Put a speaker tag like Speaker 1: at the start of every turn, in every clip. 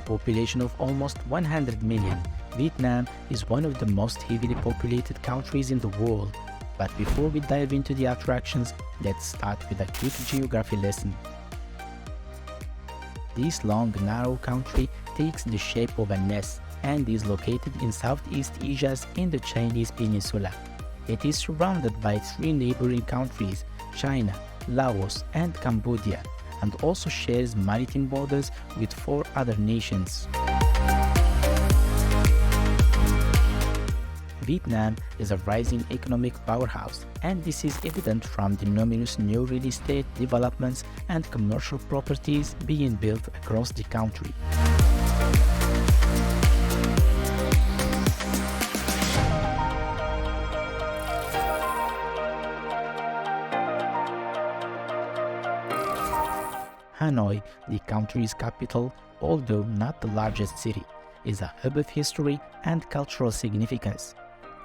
Speaker 1: population of almost 100 million, Vietnam is one of the most heavily populated countries in the world. But before we dive into the attractions, let's start with a quick geography lesson. This long, narrow country takes the shape of an S and is located in Southeast Asia's Indo-Chinese Peninsula. It is surrounded by three neighboring countries, China, Laos, and Cambodia, and also shares maritime borders with four other nations. Vietnam is a rising economic powerhouse, and this is evident from the numerous new real estate developments and commercial properties being built across the country. Hanoi, the country's capital, although not the largest city, is a hub of history and cultural significance.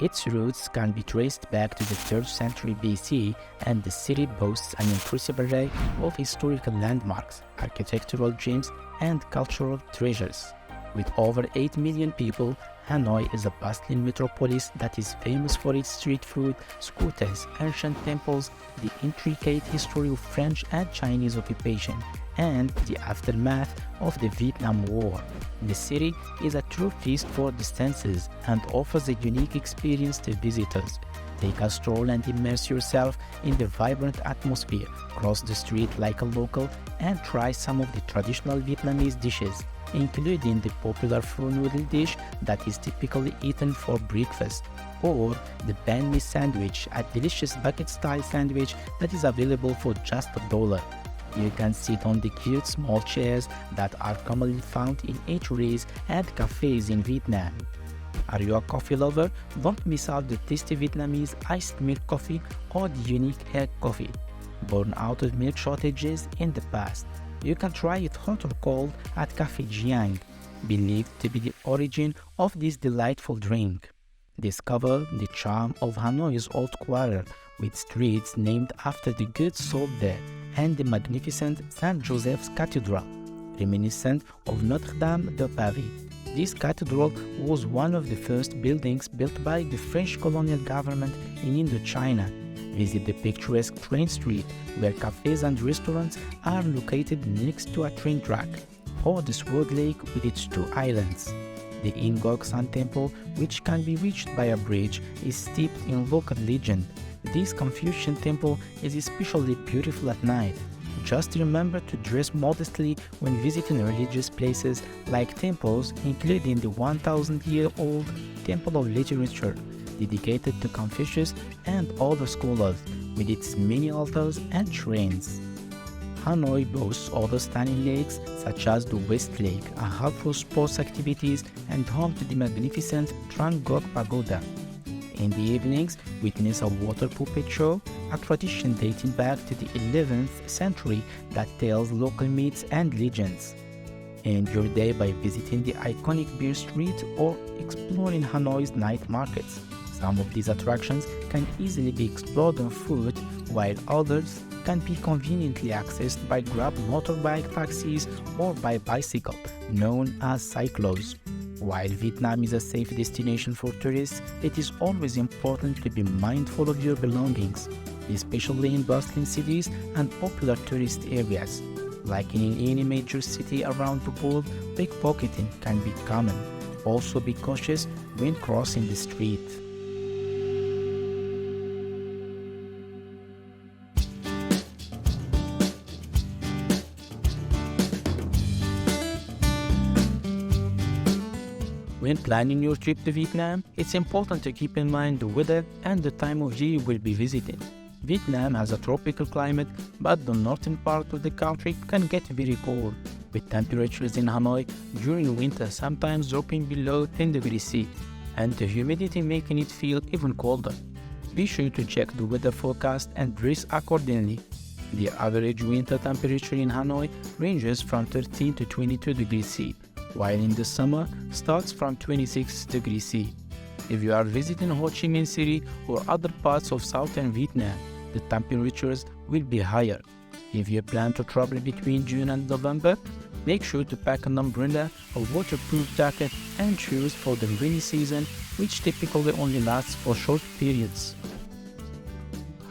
Speaker 1: Its roots can be traced back to the 3rd century BC, and the city boasts an impressive array of historical landmarks, architectural gems, and cultural treasures. With over 8 million people, Hanoi is a bustling metropolis that is famous for its street food, scooters, ancient temples, the intricate history of French and Chinese occupation, and the aftermath of the Vietnam War. The city is a true feast for the senses and offers a unique experience to visitors. Take a stroll and immerse yourself in the vibrant atmosphere, cross the street like a local, and try some of the traditional Vietnamese dishes, including the popular pho noodle dish that is typically eaten for breakfast, or the banh mi sandwich, a delicious bucket-style sandwich that is available for just $1. You can sit on the cute small chairs that are commonly found in eateries and cafes in Vietnam. Are you a coffee lover? Don't miss out the tasty Vietnamese iced milk coffee or the unique egg coffee. Born out of milk shortages in the past, you can try it hot or cold at Cafe Giang, believed to be the origin of this delightful drink. Discover the charm of Hanoi's old quarter, with streets named after the good soul there, and the magnificent Saint Joseph's Cathedral, reminiscent of Notre Dame de Paris. This cathedral was one of the first buildings built by the French colonial government in Indochina. Visit the picturesque train street, where cafes and restaurants are located next to a train track, or the Sword Lake with its 2 islands. The Ingok Sun Temple, which can be reached by a bridge, is steeped in local legend. This Confucian temple is especially beautiful at night. Just remember to dress modestly when visiting religious places like temples, including the 1,000-year-old Temple of Literature, dedicated to Confucius and other scholars, with its many altars and shrines. Hanoi boasts other stunning lakes such as the West Lake, a hub for sports activities and home to the magnificent Trang Gok Pagoda. In the evenings, witness a water puppet show, a tradition dating back to the 11th century that tells local myths and legends. End your day by visiting the iconic Beer Street or exploring Hanoi's night markets. Some of these attractions can easily be explored on foot, while others can be conveniently accessed by Grab motorbike taxis or by bicycle, known as cyclos. While Vietnam is a safe destination for tourists, it is always important to be mindful of your belongings, especially in bustling cities and popular tourist areas. Like in any major city around the world, pickpocketing can be common. Also be cautious when crossing the street. When planning your trip to Vietnam, it's important to keep in mind the weather and the time of year you will be visiting. Vietnam has a tropical climate, but the northern part of the country can get very cold, with temperatures in Hanoi during winter sometimes dropping below 10 degrees C, and the humidity making it feel even colder. Be sure to check the weather forecast and dress accordingly. The average winter temperature in Hanoi ranges from 13 to 22 degrees C, while in the summer starts from 26 degrees C. If you are visiting Ho Chi Minh City or other parts of southern Vietnam, the temperatures will be higher. If you plan to travel between June and November, Make sure to pack an umbrella, a waterproof jacket, and shoes for the rainy season, which typically only lasts for short periods.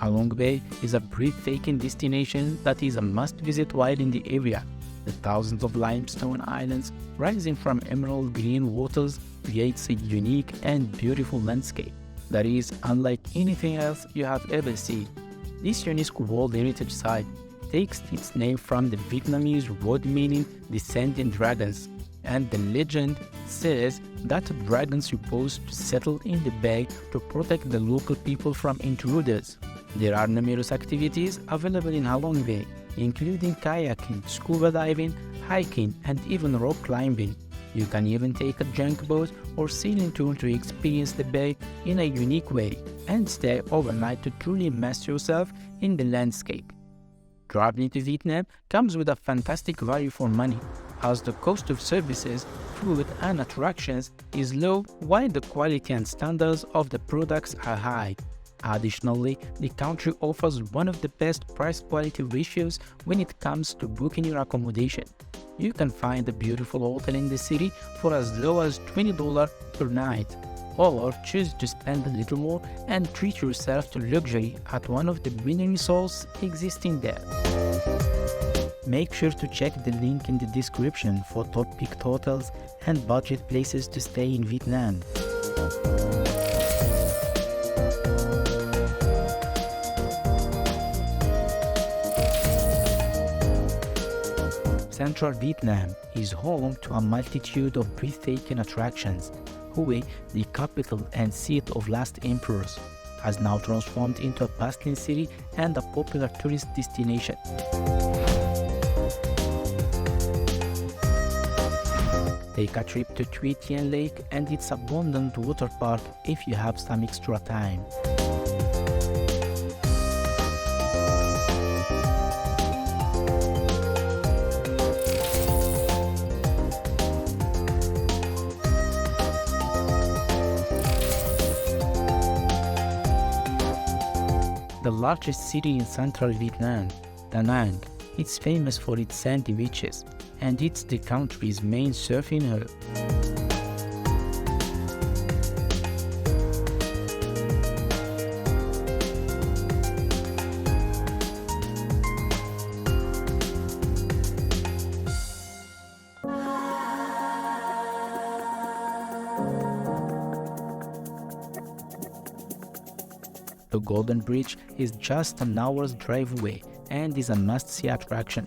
Speaker 1: Halong Bay is a breathtaking destination that is a must-visit while in the area. The thousands of limestone islands rising from emerald green waters creates a unique and beautiful landscape that is unlike anything else you have ever seen. This UNESCO World Heritage Site takes its name from the Vietnamese word meaning descending dragons, and the legend says that a dragon supposed to settle in the bay to protect the local people from intruders. There are numerous activities available in Halong Bay, including kayaking, scuba diving, hiking, and even rock climbing. You can even take a junk boat or sailing tour to experience the bay in a unique way and stay overnight to truly immerse yourself in the landscape. Traveling to Vietnam comes with a fantastic value for money, as the cost of services, food, and attractions is low while the quality and standards of the products are high. Additionally, the country offers one of the best price-quality ratios when it comes to booking your accommodation. You can find a beautiful hotel in the city for as low as $20 per night, or choose to spend a little more and treat yourself to luxury at one of the many resorts existing there. Make sure to check the link in the description for top-picked hotels and budget places to stay in Vietnam. Central Vietnam is home to a multitude of breathtaking attractions. Hue, the capital and seat of last emperors, has now transformed into a bustling city and a popular tourist destination. Take a trip to Thuy Thien Lake and its abundant water park if you have some extra time. The largest city in central Vietnam, Da Nang, is famous for its sandy beaches, and it's the country's main surfing hub. The Golden Bridge is just an hour's drive away and is a must-see attraction.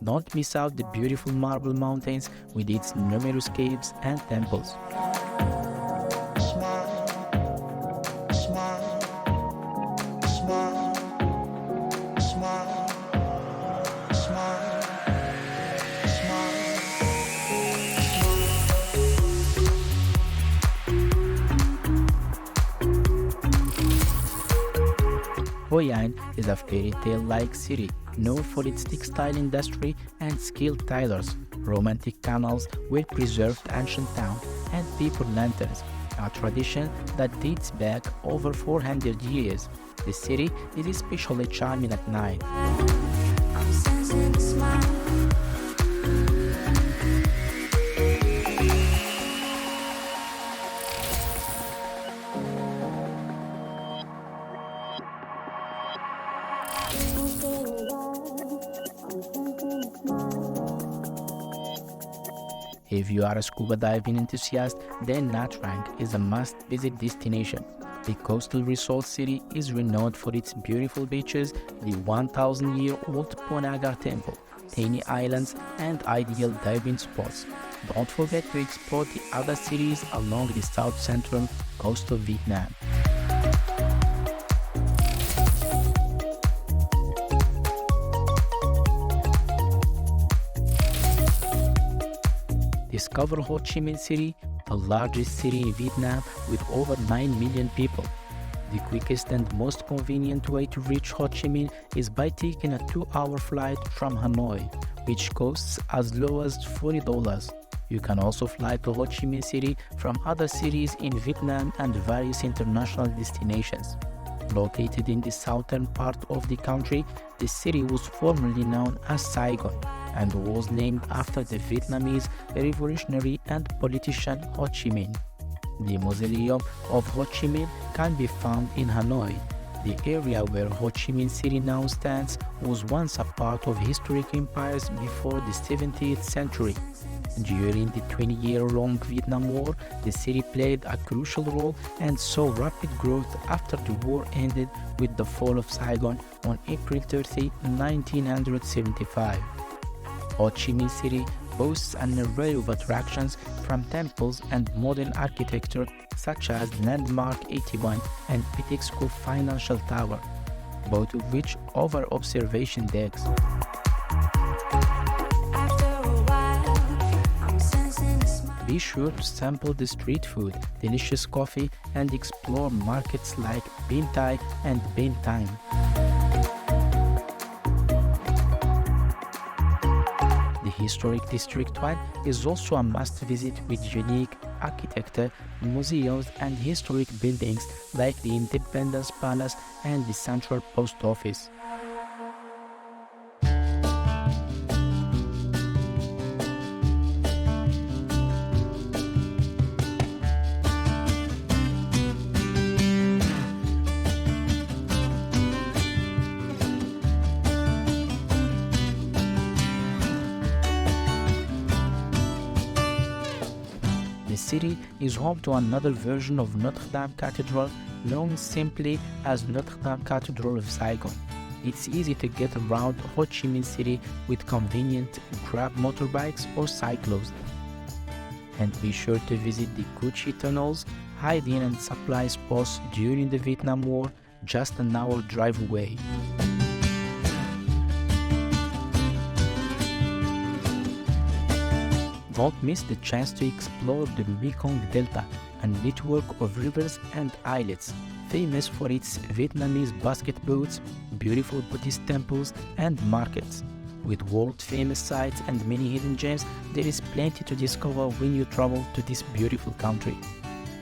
Speaker 1: Don't miss out the beautiful marble mountains with its numerous caves and temples. Hoi An is a fairy tale-like city known for its textile industry and skilled tailors, romantic canals, well-preserved ancient town, and paper lanterns, a tradition that dates back over 400 years. The city is especially charming at night.
Speaker 2: I'm sensing a smile.
Speaker 1: If you are a scuba diving enthusiast, then Nha Trang is a must-visit destination. The coastal resort city is renowned for its beautiful beaches, the 1,000-year-old Ponagar Temple, tiny islands, and ideal diving spots. Don't forget to explore the other cities along the south-central coast of Vietnam. Discover Ho Chi Minh City, the largest city in Vietnam with over 9 million people. The quickest and most convenient way to reach Ho Chi Minh is by taking a 2-hour flight from Hanoi, which costs as low as $40. You can also fly to Ho Chi Minh City from other cities in Vietnam and various international destinations. Located in the southern part of the country, the city was formerly known as Saigon, and was named after the Vietnamese revolutionary and politician Ho Chi Minh. The mausoleum of Ho Chi Minh can be found in Hanoi. The area where Ho Chi Minh City now stands was once a part of historic empires before the 17th century. During the 20-year-long Vietnam War, the city played a crucial role and saw rapid growth after the war ended with the fall of Saigon on April 30, 1975. Ho Chi Minh City boasts an array of attractions from temples and modern architecture such as Landmark 81 and Pitexco Financial Tower, both of which offer observation decks.
Speaker 2: After a while, I'm sensing a smile.
Speaker 1: Be sure to sample the street food, delicious coffee, and explore markets like Bin Thai and Bin Time. The historic District 1 is also a must-visit with unique architecture, museums, and historic buildings like the Independence Palace and the Central Post Office. The city is home to another version of Notre Dame Cathedral, known simply as Notre Dame Cathedral of Saigon. It's easy to get around Ho Chi Minh City with convenient Grab motorbikes or cyclos. And be sure to visit the Cu Chi tunnels, hiding and supply spots during the Vietnam War, just an hour drive away. Don't miss the chance to explore the Mekong Delta, a network of rivers and islets, famous for its Vietnamese basket boats, beautiful Buddhist temples, and markets. With world-famous sites and many hidden gems, there is plenty to discover when you travel to this beautiful country.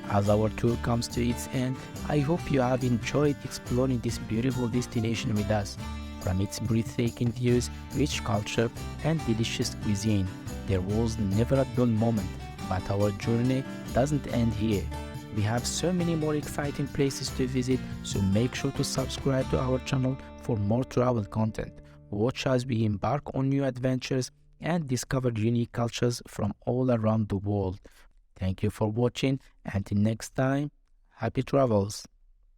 Speaker 1: As our tour comes to its end, I hope you have enjoyed exploring this beautiful destination with us. From its breathtaking views, rich culture, and delicious cuisine, there was never a dull moment, but our journey doesn't end here. We have so many more exciting places to visit, so make sure to subscribe to our channel for more travel content. Watch as we embark on new adventures and discover unique cultures from all around the world. Thank you for watching. Until next time, happy travels!